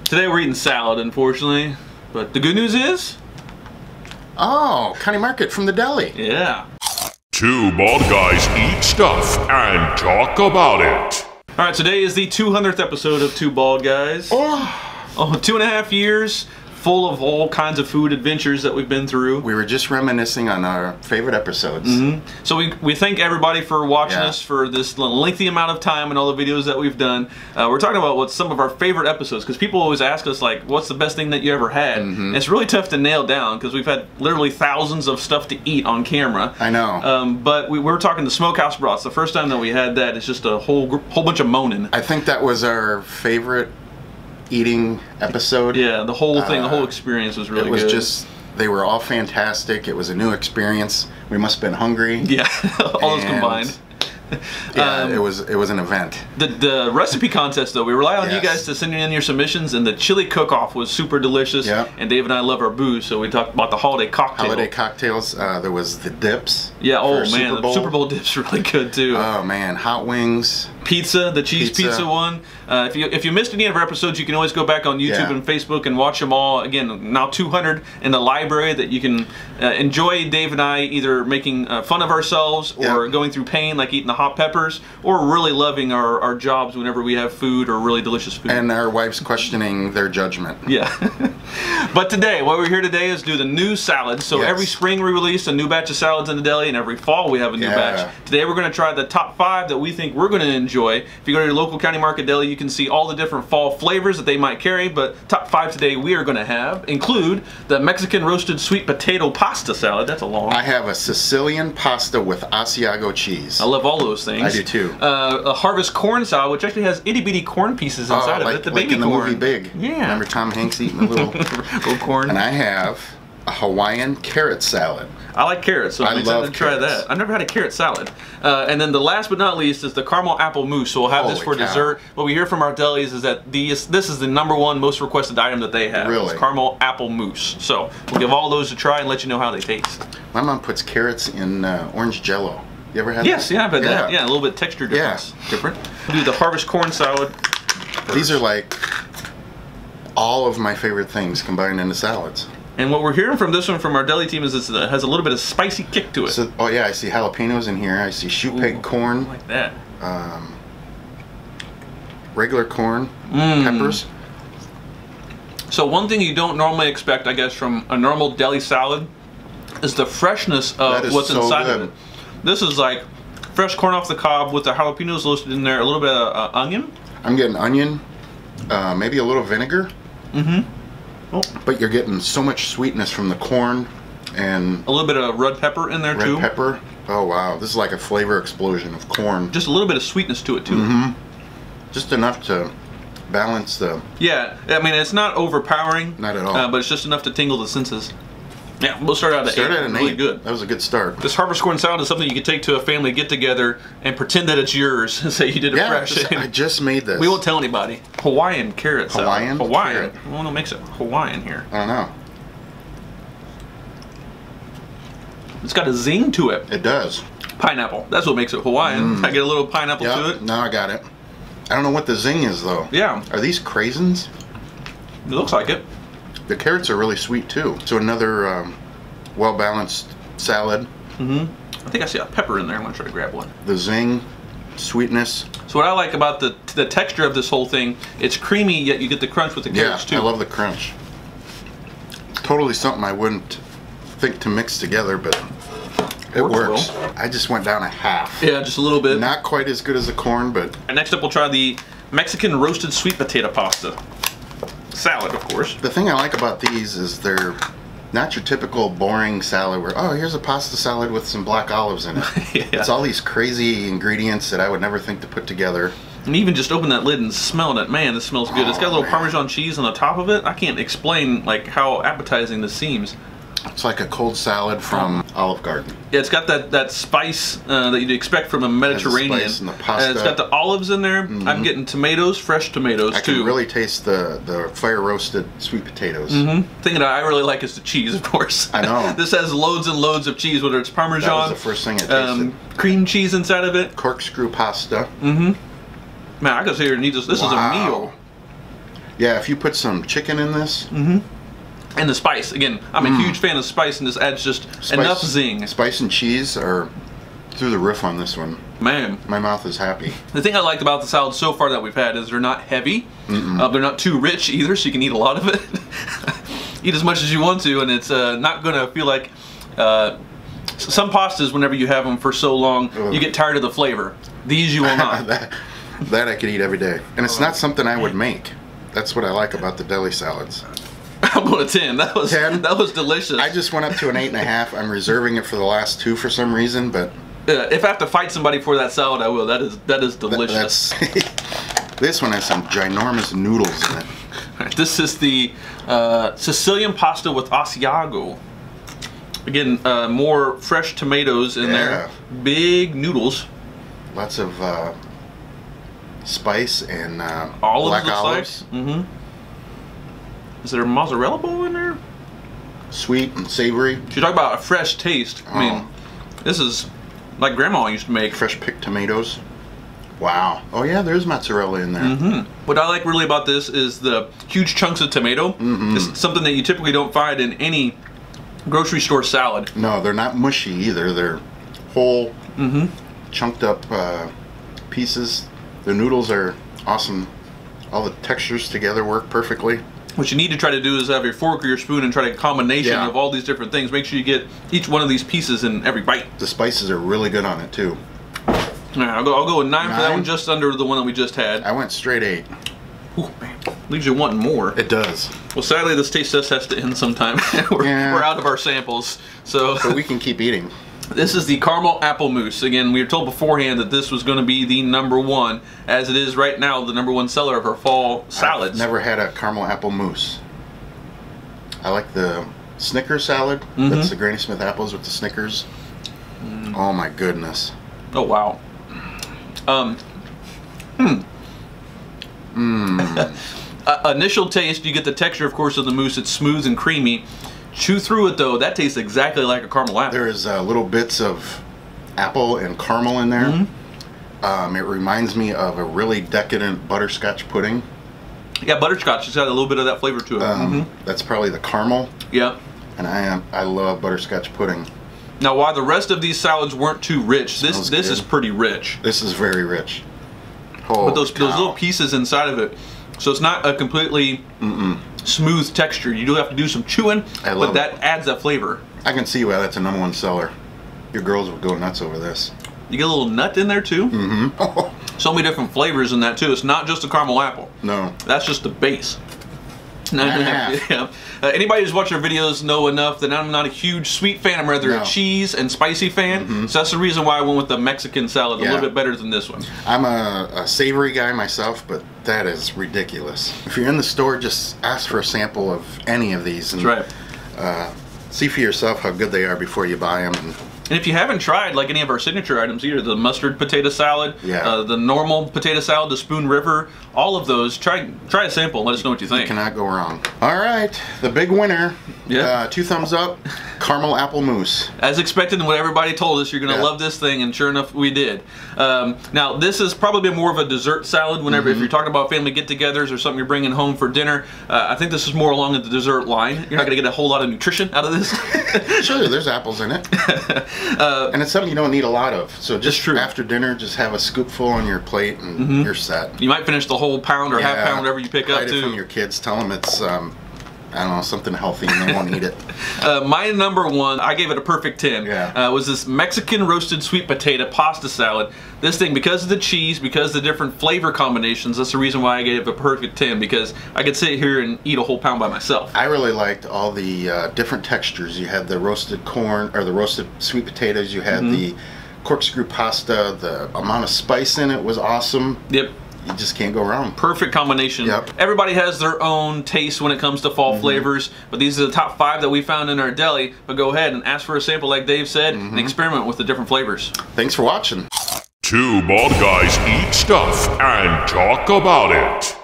Today we're eating salad, unfortunately. But the good news is... Oh, County Market from the Deli. Yeah. Two bald guys eat stuff and talk about it. Alright, today is the 200th episode of Two Bald Guys. Oh, 2.5 years full of all kinds of food adventures that we've been through. we were just reminiscing on our favorite episodes. So we thank everybody for watching us for this lengthy amount of time and all the videos that we've done. We're talking about what's some of our favorite episodes, because people always ask us, like, what's the best thing that you ever had? And it's really tough to nail down because we've had literally thousands of stuff to eat on camera. I know. But we were talking the smokehouse brats. The first time that we had that, it's just a whole bunch of moaning. I think that was our favorite eating episode. Yeah, the whole thing, the whole experience was really good. It was just, they were all fantastic. It was a new experience. We must have been hungry. Yeah, all those combined. Yeah, it was an event. The recipe contest, though, we rely on you Yes. guys to send in your submissions, and the chili cook-off was super delicious. Yep. And Dave and I love our booze, so we talked about the holiday cocktail. Holiday cocktails. There was the dips. Yeah, oh for man, Super Bowl. the Super Bowl dip's really good too. Oh man, hot wings. Pizza, the cheese pizza one. If you missed any of our episodes, you can always go back on YouTube and Facebook and watch them all. Again, now 200 in the library that you can enjoy Dave and I either making fun of ourselves or going through pain, like eating the hot peppers, or really loving our jobs whenever we have food or really delicious food. And our wives questioning their judgment. Yeah. But today, what we're here today is do the new salads. So every spring we release a new batch of salads in the deli, and every fall we have a new batch. Today we're going to try the top 5 that we think we're going to enjoy. If you go to your local County Market deli, you can see all the different fall flavors that they might carry, but top 5 today we are going to have include the Mexican roasted sweet potato pasta salad. That's a long one. I have a Sicilian pasta with Asiago cheese. I love all those things. I do too. A harvest corn salad, which actually has itty bitty corn pieces inside of it. The baby in the corn. movie Big. Yeah. Remember Tom Hanks eating the little corn. And I have a Hawaiian carrot salad. I like carrots, so I'm excited to try that. I've never had a carrot salad. And then the last but not least is the caramel apple mousse. So we'll have this for dessert. What we hear from our delis is that this is the #1 most requested item that they have. Really? It's caramel apple mousse. So we'll give all those a try and let you know how they taste. My mom puts carrots in orange Jello. You ever had that? Yes, yeah, I've had that. Yeah, a little bit texture difference. Different. We'll do the harvest corn salad first. These are like all of my favorite things combined into salads. And what we're hearing from this one from our deli team is it has a little bit of spicy kick to it. So, oh yeah, I see jalapenos in here. I see shoe peg corn. I like that. Regular corn, peppers. So one thing you don't normally expect, I guess, from a normal deli salad is the freshness of what's inside of it. This is like fresh corn off the cob with the jalapenos roasted in there, a little bit of onion. I'm getting onion, maybe a little vinegar. Oh. But you're getting so much sweetness from the corn and a little bit of red pepper in there too. Red pepper. Oh wow, this is like a flavor explosion of corn. Just a little bit of sweetness to it too. Just enough to balance the... Yeah, I mean it's not overpowering. Not at all. But it's just enough to tingle the senses. Yeah, we'll start out at 8. Really good. That was a good start. This harvest corn salad is something you can take to a family get-together and pretend that it's yours and say you did it fresh. I just made this. We won't tell anybody. Hawaiian carrot salad. Hawaiian? Well, what makes it Hawaiian here? I don't know. It's got a zing to it. It does. Pineapple. That's what makes it Hawaiian. I get a little pineapple to it. Now I got it. I don't know what the zing is though. Yeah. Are these craisins? It looks like it. The carrots are really sweet too. So another well-balanced salad. I think I see a pepper in there. I'm gonna try to grab one. The zing, sweetness. So what I like about the texture of this whole thing, it's creamy yet you get the crunch with the carrots too. I love the crunch. Totally something I wouldn't think to mix together, but it works. Well. I just went down a half. Yeah, just a little bit. Not quite as good as the corn, but... And next up we'll try the Mexican roasted sweet potato pasta. Salad, of course. The thing I like about these is they're not your typical boring salad where, oh, here's a pasta salad with some black olives in it. It's all these crazy ingredients that I would never think to put together. And even just open that lid and smell it. Man, this smells good. It's got a little Parmesan cheese on the top of it. I can't explain like how appetizing this seems. It's like a cold salad from Olive Garden. Yeah, it's got that spice that you'd expect from a Mediterranean. It has the spice and the pasta. It's got the olives in there. I'm getting tomatoes, fresh tomatoes too. I can really taste the fire roasted sweet potatoes. The thing that I really like is the cheese, of course. I know. This has loads and loads of cheese, whether it's Parmesan. That was the first thing I tasted. Cream cheese inside of it. Corkscrew pasta. Man, I could sit here and eat this. This is a meal. Yeah, if you put some chicken in this. And the spice. Again, I'm a huge fan of spice, and this adds just enough zing. Spice and cheese are through the roof on this one. Man. My mouth is happy. The thing I liked about the salad so far that we've had is they're not heavy. They're not too rich either, so you can eat a lot of it. Eat as much as you want to, and it's not going to feel like... some pastas, whenever you have them for so long, you get tired of the flavor. These you will not. that I could eat every day. And it's not something I would make. That's what I like about the deli salads. I'm going to 10. That was delicious. I just went up to an 8.5. I'm reserving it for the last 2 for some reason, but if I have to fight somebody for that salad, I will. That is delicious. This one has some ginormous noodles in it. Right, this is the Sicilian pasta with Asiago. Again, more fresh tomatoes in there. Big noodles. Lots of spice and olives, black olives. Like. Is there mozzarella ball in there? Sweet and savory. You talk about a fresh taste. I mean, this is like Grandma used to make. Fresh picked tomatoes. Wow. Oh yeah, there's mozzarella in there. What I like really about this is the huge chunks of tomato. It's something that you typically don't find in any grocery store salad. No, they're not mushy either. They're whole, chunked up pieces. The noodles are awesome. All the textures together work perfectly. What you need to try to do is have your fork or your spoon and try to get a combination of all these different things. Make sure you get each one of these pieces in every bite. The spices are really good on it too. All right, I'll go with 9 for that one, just under the one that we just had. I went straight 8. Ooh, man. Leaves you wanting more. It does. Well, sadly, this taste test has to end sometime. we're out of our samples, so we can keep eating. This is the caramel apple mousse. Again, we were told beforehand that this was going to be the #1, as it is right now the #1 seller of our fall salads. I've never had a caramel apple mousse. I like the Snickers salad. That's the Granny Smith apples with the Snickers. Oh my goodness. Oh wow. Initial taste, you get the texture, of course, of the mousse. It's smooth and creamy. Chew through it though, that tastes exactly like a caramel apple. There is little bits of apple and caramel in there. It reminds me of a really decadent butterscotch pudding. Yeah, butterscotch has got a little bit of that flavor to it. That's probably the caramel. Yeah. And I love butterscotch pudding. Now, while the rest of these salads weren't too rich, this is pretty rich. This is very rich. Oh, but those little pieces inside of it, so it's not a completely smooth texture. You do have to do some chewing, but that adds that flavor. I can see why that's a #1 seller. Your girls would go nuts over this. You get a little nut in there too. So many different flavors in that too. It's not just a caramel apple. No. That's just the base. Anybody who's watched our videos know enough that I'm not a huge sweet fan. I'm rather a cheese and spicy fan. So that's the reason why I went with the Mexican salad a little bit better than this one. I'm a savory guy myself, but that is ridiculous. If you're in the store, just ask for a sample of any of these. And, that's right. See for yourself how good they are before you buy them. And if you haven't tried like any of our signature items either, the mustard potato salad, the normal potato salad, the Spoon River, all of those, try a sample and let us know what you think. You cannot go wrong. All right, the big winner. 2 thumbs up, caramel apple mousse. As expected, and what everybody told us, you're going to love this thing, and sure enough, we did. Now, this has probably been more of a dessert salad whenever, if you're talking about family get-togethers or something you're bringing home for dinner. I think this is more along the dessert line. You're not going to get a whole lot of nutrition out of this. Sure, there's apples in it. And it's something you don't need a lot of. So just after dinner, just have a scoopful on your plate and you're set. You might finish the whole pound or half pound, whatever you pick up too. Hide it from your kids. Tell them it's, I don't know, something healthy and they won't eat it. My #1, I gave it a perfect 10. Was this Mexican roasted sweet potato pasta salad. This thing, because of the cheese, because of the different flavor combinations, that's the reason why I gave it a perfect 10, because I could sit here and eat a whole pound by myself. I really liked all the different textures. You had the roasted corn, or the roasted sweet potatoes. You had the corkscrew pasta. The amount of spice in it was awesome. Yep. You just can't go wrong. Perfect combination. Yep. Everybody has their own taste when it comes to fall flavors, but these are the top 5 that we found in our deli. But go ahead and ask for a sample like Dave said and experiment with the different flavors. Thanks for watching. 2 bald guys eat stuff and talk about it.